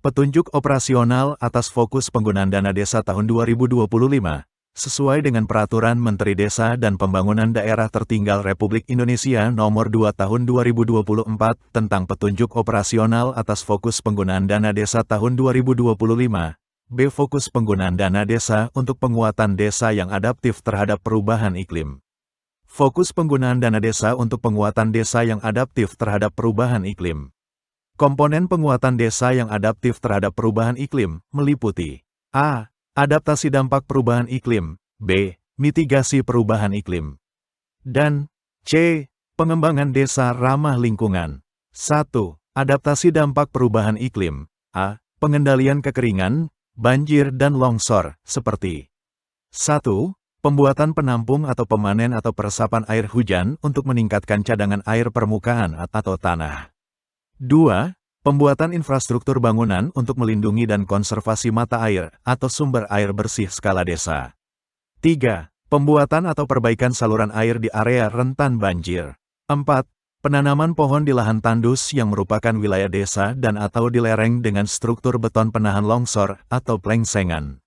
Petunjuk operasional atas fokus penggunaan dana desa tahun 2025, sesuai dengan Peraturan Menteri Desa dan Pembangunan Daerah Tertinggal Republik Indonesia Nomor 2 Tahun 2024 tentang petunjuk operasional atas fokus penggunaan dana desa tahun 2025. B. Fokus penggunaan dana desa untuk penguatan desa yang adaptif terhadap perubahan iklim. Fokus penggunaan dana desa untuk penguatan desa yang adaptif terhadap perubahan iklim. Komponen penguatan desa yang adaptif terhadap perubahan iklim meliputi A. Adaptasi dampak perubahan iklim, B. Mitigasi perubahan iklim, dan C. Pengembangan desa ramah lingkungan. 1. Adaptasi dampak perubahan iklim. A. Pengendalian kekeringan, banjir dan longsor, seperti 1. Pembuatan penampung atau pemanen atau peresapan air hujan untuk meningkatkan cadangan air permukaan atau tanah. 2. Pembuatan infrastruktur bangunan untuk melindungi dan konservasi mata air atau sumber air bersih skala desa. 3. Pembuatan atau perbaikan saluran air di area rentan banjir. 4. Penanaman pohon di lahan tandus yang merupakan wilayah desa dan atau di lereng dengan struktur beton penahan longsor atau plengsengan.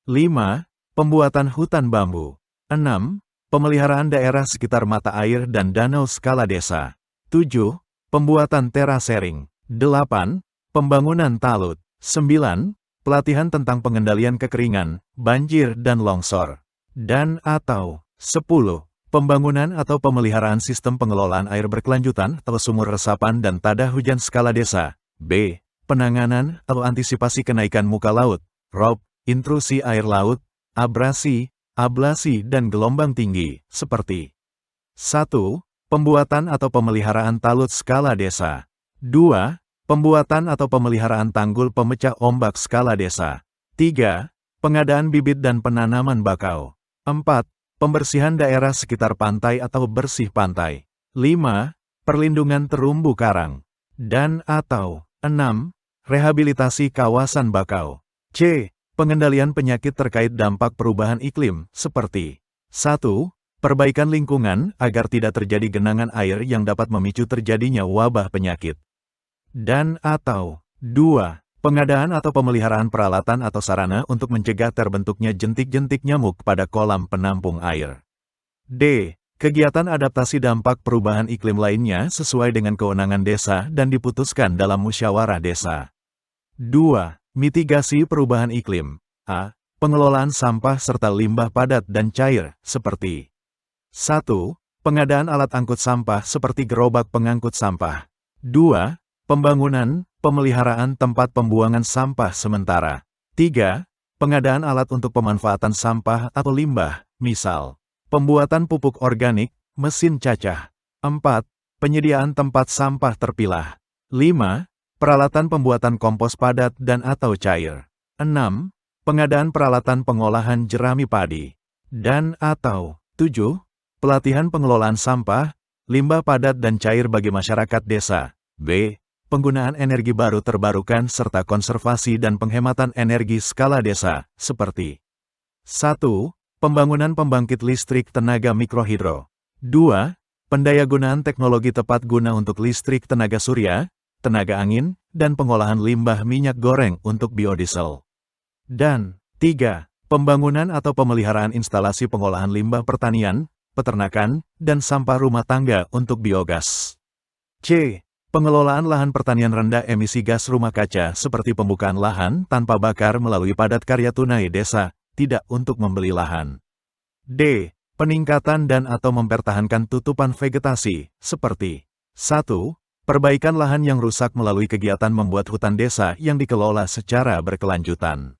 5. Pembuatan hutan bambu. 6. Pemeliharaan daerah sekitar mata air dan danau skala desa. 7. Pembuatan terasering. 8. Pembangunan talut. 9. Pelatihan tentang pengendalian kekeringan, banjir dan longsor. Dan atau 10. Pembangunan atau pemeliharaan sistem pengelolaan air berkelanjutan atau sumur resapan dan tada hujan skala desa. B. Penanganan atau antisipasi kenaikan muka laut, ROB, intrusi air laut, abrasi, ablasi dan gelombang tinggi, seperti 1. Pembuatan atau pemeliharaan talut skala desa. 2. Pembuatan atau pemeliharaan tanggul pemecah ombak skala desa. 3. Pengadaan bibit dan penanaman bakau. 4. Pembersihan daerah sekitar pantai atau bersih pantai. 5. Perlindungan terumbu karang. Dan atau 6. Rehabilitasi kawasan bakau. C. Pengendalian penyakit terkait dampak perubahan iklim, seperti 1. Perbaikan lingkungan agar tidak terjadi genangan air yang dapat memicu terjadinya wabah penyakit. Dan atau 2. Pengadaan atau pemeliharaan peralatan atau sarana untuk mencegah terbentuknya jentik-jentik nyamuk pada kolam penampung air. D. Kegiatan adaptasi dampak perubahan iklim lainnya sesuai dengan kewenangan desa dan diputuskan dalam musyawarah desa. 2. Mitigasi perubahan iklim. A. Pengelolaan sampah serta limbah padat dan cair, seperti 1. Pengadaan alat angkut sampah seperti gerobak pengangkut sampah. 2. Pembangunan, pemeliharaan tempat pembuangan sampah sementara. 3. Pengadaan alat untuk pemanfaatan sampah atau limbah, misal pembuatan pupuk organik, mesin cacah. 4. Penyediaan tempat sampah terpilah. 5. Peralatan pembuatan kompos padat dan atau cair. 6. Pengadaan peralatan pengolahan jerami padi. Dan atau 7. Pelatihan pengelolaan sampah, limbah padat dan cair bagi masyarakat desa. B. Penggunaan energi baru terbarukan serta konservasi dan penghematan energi skala desa, seperti 1. Pembangunan pembangkit listrik tenaga mikrohidro. 2. Pendayagunaan teknologi tepat guna untuk listrik tenaga surya, tenaga angin, dan pengolahan limbah minyak goreng untuk biodiesel. Dan 3. Pembangunan atau pemeliharaan instalasi pengolahan limbah pertanian, peternakan, dan sampah rumah tangga untuk biogas. C. Pengelolaan lahan pertanian rendah emisi gas rumah kaca seperti pembukaan lahan tanpa bakar melalui padat karya tunai desa, tidak untuk membeli lahan. D. Peningkatan dan atau mempertahankan tutupan vegetasi, seperti 1. Perbaikan lahan yang rusak melalui kegiatan membuat hutan desa yang dikelola secara berkelanjutan.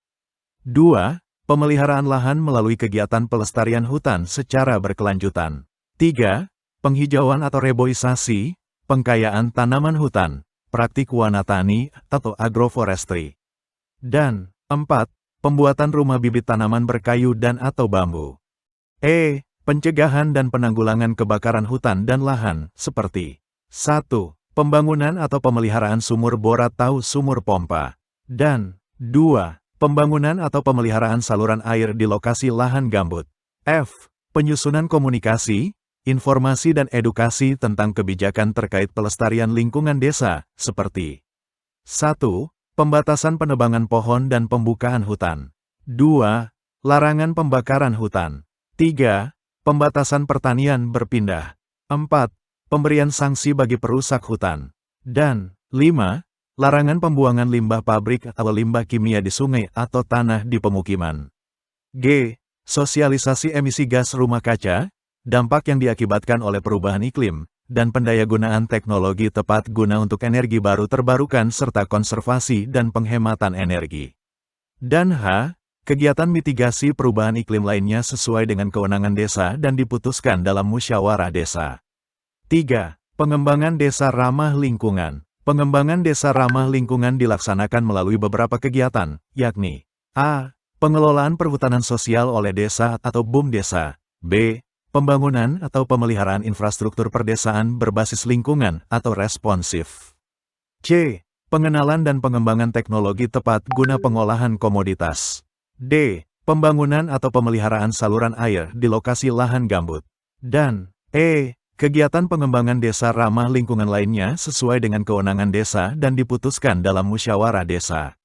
2. Pemeliharaan lahan melalui kegiatan pelestarian hutan secara berkelanjutan. 3. Penghijauan atau reboisasi, pengkayaan tanaman hutan, praktik wanatani atau agroforestry. Dan 4. Pembuatan rumah bibit tanaman berkayu dan atau bambu. E. Pencegahan dan penanggulangan kebakaran hutan dan lahan, seperti 1. Pembangunan atau pemeliharaan sumur bor atau sumur pompa. Dan 2. Pembangunan atau pemeliharaan saluran air di lokasi lahan gambut. F. Penyusunan komunikasi, informasi dan edukasi tentang kebijakan terkait pelestarian lingkungan desa, seperti 1. Pembatasan penebangan pohon dan pembukaan hutan. 2. Larangan pembakaran hutan. 3. Pembatasan pertanian berpindah. 4. Pemberian sanksi bagi perusak hutan. Dan 5. Larangan pembuangan limbah pabrik atau limbah kimia di sungai atau tanah di pemukiman. G. Sosialisasi emisi gas rumah kaca, dampak yang diakibatkan oleh perubahan iklim, dan pendayagunaan teknologi tepat guna untuk energi baru terbarukan serta konservasi dan penghematan energi. Dan H. Kegiatan mitigasi perubahan iklim lainnya sesuai dengan kewenangan desa dan diputuskan dalam musyawarah desa. 3. Pengembangan desa ramah lingkungan. Pengembangan desa ramah lingkungan dilaksanakan melalui beberapa kegiatan, yakni A. Pengelolaan perhutanan sosial oleh desa atau BUMDesa. B. Pembangunan atau pemeliharaan infrastruktur perdesaan berbasis lingkungan atau responsif. C. Pengenalan dan pengembangan teknologi tepat guna pengolahan komoditas. D. Pembangunan atau pemeliharaan saluran air di lokasi lahan gambut. Dan E. Kegiatan pengembangan desa ramah lingkungan lainnya sesuai dengan kewenangan desa dan diputuskan dalam musyawarah desa.